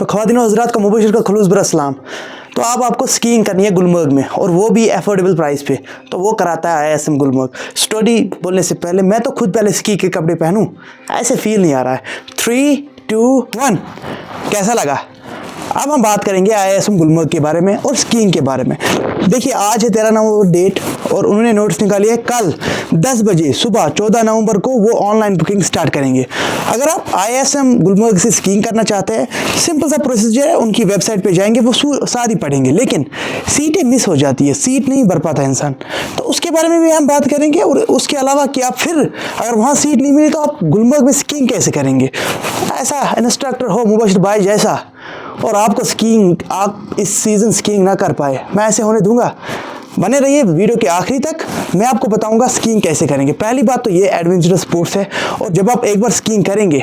तो ख़वातीन हज़रात का मुबशर का खुलूस बरअस्सलाम। तो अब आपको स्कीइंग करनी है गुलमर्ग में, और वो भी अफोर्डेबल प्राइस पे। तो वो कराता है IISM गुलमर्ग। स्टोरी बोलने से पहले मैं तो खुद पहले स्की के कपड़े पहनूं, ऐसे फील नहीं आ रहा है। 3, 2, 1 कैसा लगा? अब हम बात करेंगे IISM गुलमर्ग के बारे में और स्कीइंग के बारे में। देखिए आज है 13 नवंबर डेट, और उन्होंने नोटिस निकाली है कल 10 बजे सुबह 14 नवंबर को वो ऑनलाइन बुकिंग स्टार्ट करेंगे। अगर आप IISM गुलमर्ग से स्कीइंग करना चाहते हैं, सिंपल सा प्रोसीजर है, उनकी वेबसाइट पे जाएंगे, वो सारी पढ़ेंगे, लेकिन सीटें मिस हो जाती है, सीट नहीं भर पाता इंसान। तो उसके बारे में भी हम बात करेंगे, और उसके अलावा कि आप फिर अगर वहाँ सीट नहीं मिली तो आप गुलमर्ग में स्कीइंग कैसे करेंगे। ऐसा इंस्ट्रक्टर हो मुबशर भाई जैसा, और आपको स्कीइंग आप इस सीज़न स्कीइंग ना कर पाए, मैं ऐसे होने दूंगा? बने रहिए वीडियो के आखिरी तक, मैं आपको बताऊंगा स्कीइंग कैसे करेंगे। पहली बात तो ये एडवेंचरस स्पोर्ट्स है, और जब आप एक बार स्कीइंग करेंगे,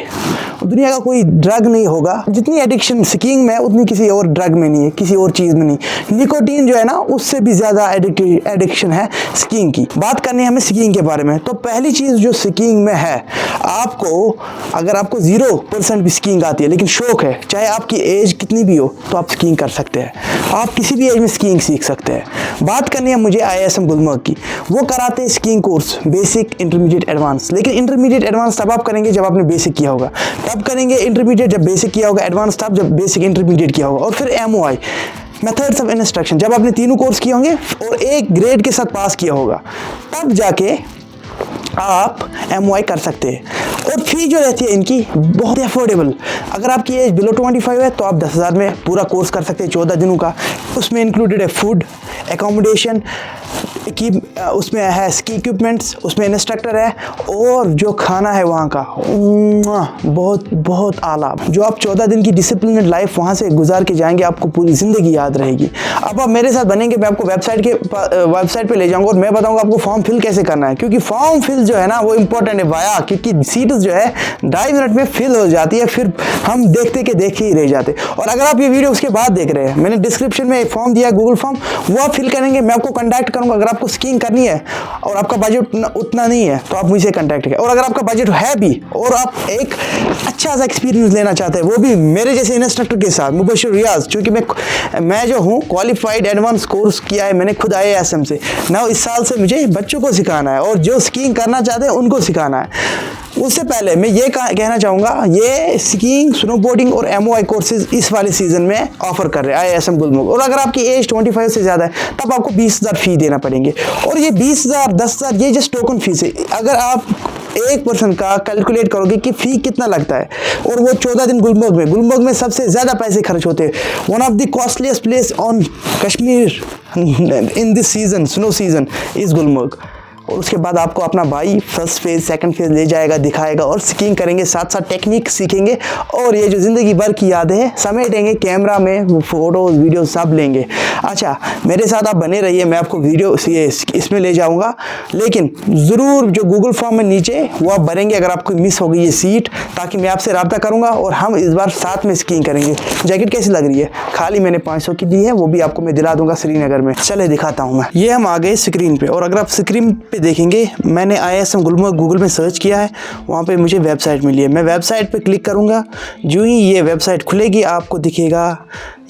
दुनिया का कोई ड्रग नहीं होगा। जितनी एडिक्शन स्कीइंग में उतनी किसी और ड्रग में नहीं है, किसी और चीज़ में नहीं। निकोटीन जो है ना, उससे भी ज़्यादा एडिक्शन है स्कीइंग की। बात करनी है हमें स्कीइंग के बारे में। तो पहली चीज़ जो स्कीइंग में है, आपको अगर आपको 0% भी स्कीइंग आती है, लेकिन शौक है, चाहे आपकी एज कितनी भी हो, तो आप स्कीइंग कर सकते हैं। आप किसी भी एज में स्कीइंग सीख सकते हैं। बात करनी है मुझे IISM गुलमर्ग की। वो कराते हैं skiing course basic, intermediate, advance. लेकिन इंटरमीडिएट एडवांस तब आप करेंगे जब आपने बेसिक किया होगा, तब करेंगे इंटरमीडिएट जब बेसिक किया होगा, एडवांस तब जब बेसिक इंटरमीडिएट किया होगा, और फिर MOI मेथड्स ऑफ इंस्ट्रक्शन जब आपने तीनों कोर्स किए होंगे और एक ग्रेड के साथ पास किया होगा, तब जाके आप MOI कर सकते हैं। और फी जो रहती है इनकी बहुत अफोर्डेबल। अगर आपकी एज बिलो 25 है तो आप 10,000 में पूरा कोर्स कर सकते हैं 14 दिनों का। उसमें इंक्लूडेड है फूड, एकोमोडेशन की, उसमें है स्की इक्विपमेंट्स, उसमें इंस्ट्रक्टर है, और जो खाना है वहाँ का बहुत बहुत आला। जो आप 14 दिन की डिसिप्लिन लाइफ वहाँ से गुजार के जाएंगे, आपको पूरी ज़िंदगी याद रहेगी। अब आप मेरे साथ बनेंगे, मैं आपको वेबसाइट पे ले जाऊँगा, और मैं बताऊँगा आपको फॉर्म फिल कैसे करना है, क्योंकि फॉर्म फिल जो है ना वो इंपॉर्टेंट है भाया, क्योंकि सीट जो है 2.5 मिनट में फिल हो जाती है, फिर हम देखते ही रह जाते। और अगर आप ये वीडियो उसके बाद देख रहे हैं, मैंने डिस्क्रिप्शन में एक फॉर्म दिया है, गूगल फॉर्म, वो आप फिल करेंगे, मैं आपको कॉन्टैक्ट करूँगा। अगर आपको स्कीइंग करनी है और आपका बजट उतना नहीं है, तो आप मुझसे कॉन्टैक्ट करें। और अगर आपका बजट है भी और आप एक अच्छा सा एक्सपीरियंस लेना चाहते हैं, वो भी मेरे जैसे इंस्ट्रक्टर के साथ, मुबशर रियाज, क्योंकि मैं जो हूँ क्वालिफाइड एडवांस कोर्स किया है मैंने खुद IISM से ना। इस साल से मुझे बच्चों को सिखाना है, और जो स्कीइंग करना चाहते हैं उनको सिखाना है। उससे पहले मैं ये कहना चाहूँगा, ये स्कीइंग, स्नोबोर्डिंग और MOI कोर्सेज इस वाले सीज़न में ऑफर कर रहे हैं IISM गुलमर्ग। और अगर आपकी एज 25 से ज़्यादा है, तब आपको 20,000 फी देना पड़ेंगे। और ये 20,000, 10,000 ये जस्ट टोकन फीस है। अगर आप एक पर्सन का कैलकुलेट करोगे कि फ़ी कितना लगता है, और वो 14 दिन गुलमर्ग में सबसे ज़्यादा पैसे खर्च होते हैं। One of the costliest place on Kashmir in this season, snow season, is Gulmarg. और उसके बाद आपको अपना भाई फर्स्ट फेज़, सेकंड फेज़ ले जाएगा, दिखाएगा, और स्कीइंग करेंगे, साथ साथ टेक्निक सीखेंगे, और ये जो ज़िंदगी भर की यादें हैं समेटेंगे, कैमरा में फ़ोटोज़ वीडियो सब लेंगे। अच्छा, मेरे साथ आप बने रहिए, मैं आपको वीडियो इसमें ले जाऊंगा, लेकिन ज़रूर जो गूगल फॉर्म में नीचे वो आप भरेंगे अगर आपको मिस हो गई ये सीट, ताकि मैं आपसे रब्ता करूँगा और हम इस बार साथ में स्कीइंग करेंगे। जैकेट कैसी लग रही है? खाली मैंने 500 की दी है, वो भी आपको मैं दिला दूँगा श्रीनगर में। चले दिखाता हूँ मैं। ये हम आ गए स्क्रीन पर, और अगर आप स्क्रीन पर देखेंगे, मैंने IISM गुलमर्ग गूगल में सर्च किया है, वहाँ पे मुझे वेबसाइट मिली है। मैं वेबसाइट पे क्लिक करूँगा, जो ही ये वेबसाइट खुलेगी आपको दिखेगा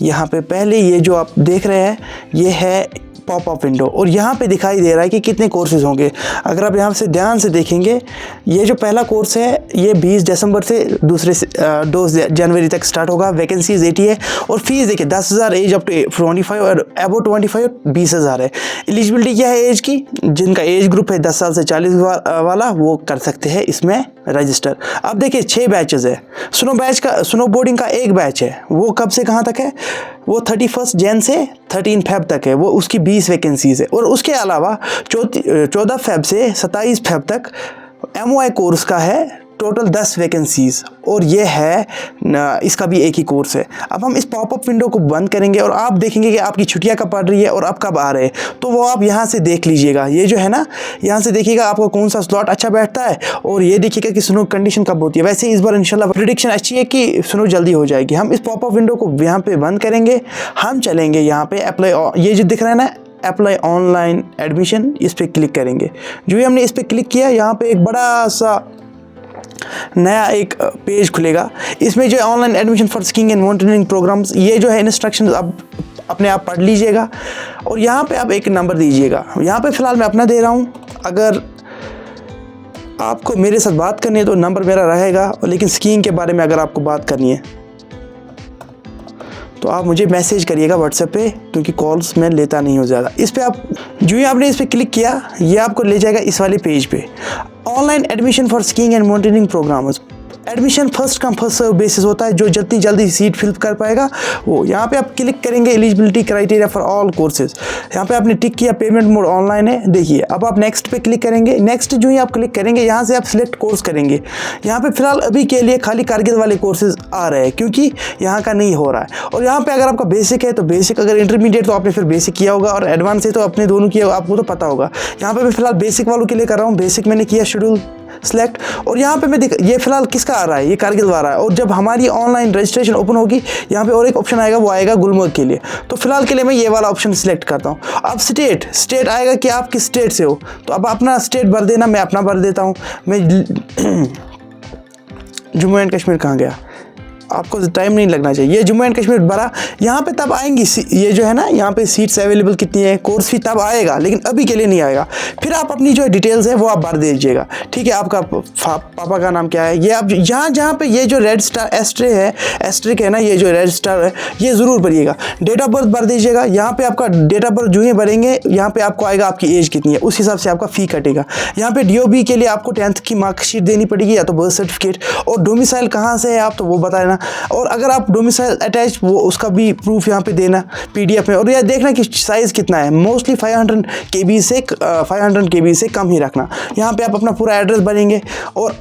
यहाँ पे पहले ये जो आप देख रहे हैं, ये है पॉपअप विंडो, और यहाँ पे दिखाई दे रहा है कि कितने कोर्सेज होंगे। अगर आप यहाँ से ध्यान से देखेंगे, ये जो पहला कोर्स है ये 20 दिसंबर से 2 जनवरी तक स्टार्ट होगा। वैकेंसीज 80 है, और फीस देखिए 10,000 एज अप टू 25 और अबो 25 20,000 है। एलिजिबिलिटी क्या है एज की? जिनका एज ग्रुप है 10 साल से 40 वाला, वो कर सकते हैं इसमें रजिस्टर। अब देखिए 6 बैचेस है। स्नो बोर्डिंग का एक बैच है, वो कब से कहाँ तक है? वो 31 जन से 13 फेब तक है, वो उसकी 20 वैकेंसीज है। और उसके अलावा 14 फेब से 27 फेब तक MOI कोर्स का है टोटल 10 वैकेंसीज, और ये है इसका भी एक ही कोर्स है। अब हम इस पॉपअप विंडो को बंद करेंगे, और आप देखेंगे कि आपकी छुट्टियां कब पड़ रही है और आप कब आ रहे हैं, तो वो आप यहाँ से देख लीजिएगा। ये जो है ना, यहाँ से देखिएगा आपको कौन सा स्लॉट अच्छा बैठता है, और ये देखिएगा कि स्नो कंडीशन कब होती है। वैसे इस बार इंशाल्लाह प्रेडिक्शन अच्छी है कि स्नो जल्दी हो जाएगी। हम इस पॉपअप विंडो को यहाँ पे बंद करेंगे, हम चलेंगे यहाँ पे अप्लाई, ये जो दिख रहा है ना अप्लाई ऑनलाइन एडमिशन, इस पर क्लिक करेंगे। जो ही हमने इस पर क्लिक किया, यहाँ पे एक बड़ा सा नया एक पेज खुलेगा। इसमें जो है online admission for skiing and mountaineering programmes, ये जो है इंस्ट्रक्शन आप अपने आप पढ़ लीजिएगा और यहाँ पे आप एक नंबर दीजिएगा। यहाँ पे फ़िलहाल मैं अपना दे रहा हूँ। अगर आपको मेरे साथ बात करनी है तो नंबर मेरा रहेगा, लेकिन स्कीइंग के बारे में अगर आपको बात करनी है तो आप मुझे मैसेज करिएगा व्हाट्सएप पे, क्योंकि कॉल्स मैं लेता नहीं हूँ ज़्यादा। इस पर आप जो ही आपने इस पर क्लिक किया, ये आपको ले जाएगा इस वाले पेज पे, online admission for skiing and mountaineering programmes. Admission first come first serve basis होता है, जो जितनी जल्दी सीट फिल कर पाएगा वो। यहाँ पे आप क्लिक करेंगे eligibility criteria for all courses, यहाँ पे आपने टिक किया पेमेंट मोड ऑनलाइन है। देखिए अब आप नेक्स्ट पे क्लिक करेंगे। नेक्स्ट जो ही आप क्लिक करेंगे, यहाँ से आप सिलेक्ट कोर्स करेंगे। यहाँ पे फिलहाल अभी के लिए खाली कारगिल वाले कोर्सेज आ रहे हैं, क्योंकि यहाँ का नहीं हो रहा है। और यहाँ पे अगर आपका बेसिक है तो बेसिक, अगर इंटरमीडिएट तो आपने फिर बेसिक किया होगा, और एडवांस है तो अपने दोनों किया, आपको तो पता होगा। यहाँ पे मैं फिलहाल बेसिक वालों के लिए कर रहा हूँ। बेसिक मैंने किया शेड्यूल सेलेक्ट, और यहाँ पे मैं ये फिलहाल किसका आ रहा है, ये कारगिल वाला है। और जब हमारी ऑनलाइन रजिस्ट्रेशन ओपन होगी, यहाँ पे और एक ऑप्शन आएगा, वो आएगा गुलमर्ग के लिए। तो फिलहाल के लिए मैं ये वाला ऑप्शन सिलेक्ट करता हूँ। अब स्टेट आएगा कि आप किस स्टेट से हो, तो अब अपना स्टेट भर देना। मैं अपना भर देता हूँ। मैं जम्मू एंड कश्मीर कहाँ गया, आपको टाइम नहीं लगना चाहिए। ये जम्मू एंड कश्मीर भरा। यहाँ पे तब आएंगी, ये जो है ना, यहाँ पे सीट्स अवेलेबल कितनी है, कोर्स फी तब आएगा, लेकिन अभी के लिए नहीं आएगा। फिर आप अपनी जो डिटेल्स है वो आप भर दीजिएगा। ठीक है, आपका पापा का नाम क्या है, ये आप जहाँ पे ये जो रेड स्टार एस्ट्रिक है ना, ये जो रेड स्टार है, ये ज़रूर भरिएगा। डेट ऑफ बर्थ भर दीजिएगा। यहाँ पे आपका डेट ऑफ बर्थ जो ही भरेंगे, यहाँ पे आपको आएगा आपकी एज कितनी है, उस हिसाब से आपका फ़ी कटेगा। यहाँ पे DOB के लिए आपको 10th की मार्कशीट देनी पड़ेगी, या तो बर्थ सर्टिफिकेट, और डोमिसाइल कहाँ से है आप तो वो बताना। और अगर आप डोमिसाइल अटैच, वो उसका भी प्रूफ यहाँ पे देना PDF में। और यह देखना कि साइज़ कितना है, मोस्टली 500 KB से कम ही रखना। यहाँ पे आप अपना पूरा एड्रेस भरेंगे और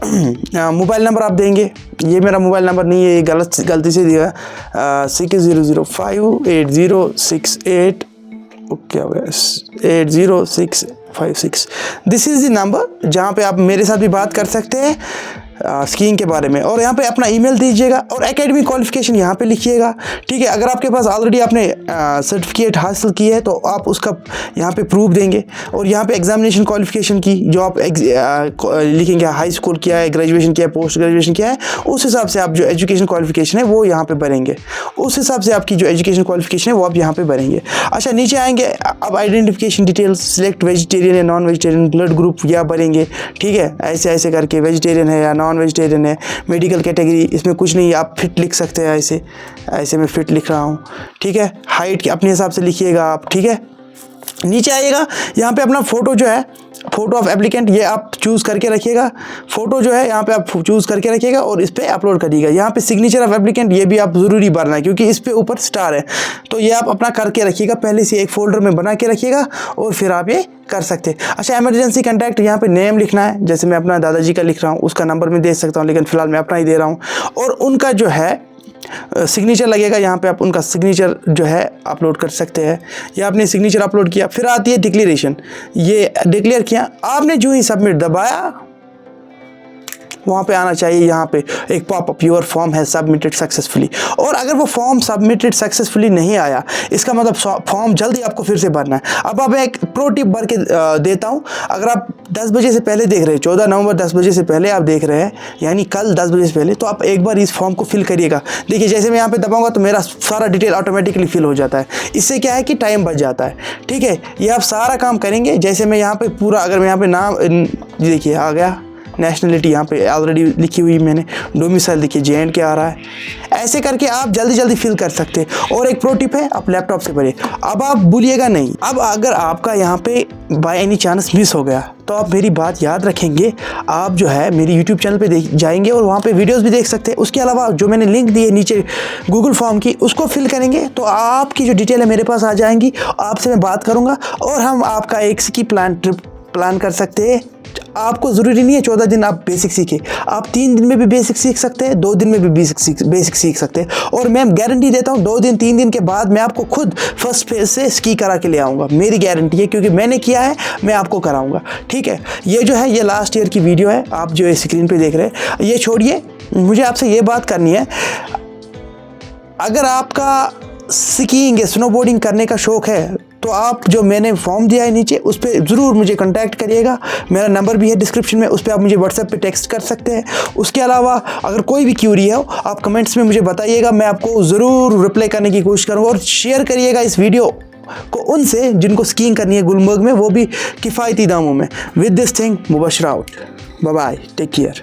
मोबाइल नंबर आप देंगे। ये मेरा मोबाइल नंबर नहीं है, ये गलती से दिया 60058068 क्या 80656। दिस इज़ द नंबर जहाँ पे आप मेरे साथ भी बात कर सकते हैं स्कीइंग के बारे में। और यहाँ पे अपना ईमेल दीजिएगा और एकेडमिक क्वालिफिकेशन यहाँ पे लिखिएगा। ठीक है, अगर आपके पास ऑलरेडी आपने सर्टिफिकेट हासिल की है तो आप उसका यहाँ पे प्रूफ देंगे। और यहाँ पे एग्जामिनेशन क्वालिफिकेशन की जो आप लिखेंगे, हाई स्कूल किया है, ग्रेजुएशन किया है, पोस्ट ग्रेजुएशन किया है, उस हिसाब से आप जो एजुकेशन क्वालिफिकेशन है वो यहाँ पे भरेंगे। उस हिसाब से आपकी जो एजुकेशन क्वालिफिकेशन है वो आप यहाँ पे भरेंगे। अच्छा, नीचे आएंगे, अब आइडेंटिफिकेशन डिटेल्स, सिलेक्ट वेजिटेरियन या नॉन वेजिटेरियन, ब्लड ग्रुप यह भरेंगे। ठीक है, ऐसे ऐसे करके वेजिटेरियन है या नॉन वेजिटेरियन है, मेडिकल कैटेगरी, इसमें कुछ नहीं, आप फिट लिख सकते हैं। ऐसे मैं फिट लिख रहा हूँ। ठीक है, हाइट अपने हिसाब से लिखिएगा आप। ठीक है, नीचे आइएगा, यहाँ पे अपना फ़ोटो जो है, फ़ोटो ऑफ एप्लीकेंट, ये आप चूज़ करके रखिएगा। फ़ोटो जो है यहाँ पे आप चूज़ करके रखिएगा और इस पर अपलोड करिएगा। यहाँ पे सिग्नेचर ऑफ एप्लीकेंट, ये भी आप ज़रूरी भरना है, क्योंकि इस पे ऊपर स्टार है, तो ये आप अपना करके रखिएगा। पहले से एक फ़ोल्डर में बना के रखिएगा और फिर आप ये कर सकते हैं। अच्छा, इमरजेंसी कॉन्टैक्ट, यहाँ पे नेम लिखना है। जैसे मैं अपना दादाजी का लिख रहा हूँ, उसका नंबर मैं दे सकता हूँ, लेकिन फ़िलहाल मैं अपना ही दे रहा हूँ। और उनका जो है सिग्नेचर लगेगा, यहाँ पे आप उनका सिग्नेचर जो है अपलोड कर सकते हैं। या आपने सिग्नेचर अपलोड किया, फिर आती है डिक्लेरेशन। ये डिक्लेयर किया आपने, जो ही सबमिट दबाया वहाँ पे आना चाहिए, यहाँ पे एक पॉपअप, योर फॉर्म है सबमिटेड सक्सेसफुली। और अगर वो फॉर्म सबमिटेड सक्सेसफुली नहीं आया, इसका मतलब फॉर्म जल्दी आपको फिर से भरना है। अब आप एक प्रो टिप भर के देता हूँ। अगर आप 10 बजे से पहले देख रहे हैं, 14 नवंबर 10 बजे से पहले आप देख रहे हैं, यानी कल 10 बजे से पहले, तो आप एक बार इस फॉर्म को फिल करिएगा। देखिए, जैसे मैं यहाँ पे दबाऊंगा तो मेरा सारा डिटेल ऑटोमेटिकली फिल हो जाता है। इससे क्या है कि टाइम बच जाता है। ठीक है, ये आप सारा काम करेंगे। जैसे मैं यहाँ पे पूरा, अगर मैं यहाँ पे नाम, देखिए आ गया, नेशनलिटी यहाँ पे ऑलरेडी लिखी हुई मैंने, डोमिसाइल देखिए JNK आ रहा है। ऐसे करके आप जल्दी जल्दी फिल कर सकते हैं। और एक प्रो टिप है, आप लैपटॉप से भरिए। अब आप भूलिएगा नहीं, अब अगर आपका यहाँ पे बाय एनी चांस मिस हो गया तो आप मेरी बात याद रखेंगे, आप जो है मेरी YouTube चैनल पे जाएंगे और वहाँ पे वीडियोस भी देख सकते हैं। उसके अलावा जो मैंने लिंक दी है नीचे गूगल फॉर्म की, उसको फिल करेंगे तो आपकी जो डिटेल है मेरे पास आ जाएंगी। आपसे मैं बात करूँगा और हम आपका एक की ट्रिप प्लान कर सकते हैं। आपको ज़रूरी नहीं है 14 दिन आप बेसिक सीखें, आप 3 दिन में भी बेसिक सीख सकते हैं, 2 दिन में भी बेसिक सीख सकते हैं। और मैं गारंटी देता हूँ 2 दिन 3 दिन के बाद मैं आपको खुद फर्स्ट फेज से स्की करा के ले आऊँगा। मेरी गारंटी है, क्योंकि मैंने किया है, मैं आपको कराऊँगा। ठीक है, ये जो है ये लास्ट ईयर की वीडियो है, आप जो स्क्रीन पर देख रहे हैं। ये छोड़िए, मुझे आपसे ये बात करनी है, अगर आपका स्कीइंग या स्नोबोर्डिंग करने का शौक़ है तो आप जो मैंने फॉर्म दिया है नीचे उस पर ज़रूर मुझे कांटेक्ट करिएगा। मेरा नंबर भी है डिस्क्रिप्शन में, उस पर आप मुझे व्हाट्सएप पे टेक्स्ट कर सकते हैं। उसके अलावा अगर कोई भी क्यूरी हो आप कमेंट्स में मुझे बताइएगा, मैं आपको ज़रूर रिप्लाई करने की कोशिश करूँगा। और शेयर करिएगा इस वीडियो को उनसे जिनको स्कीइंग करनी है गुलमर्ग में, वो भी किफ़ायती दामों में। With this thing Mubashar out, bye bye, take care.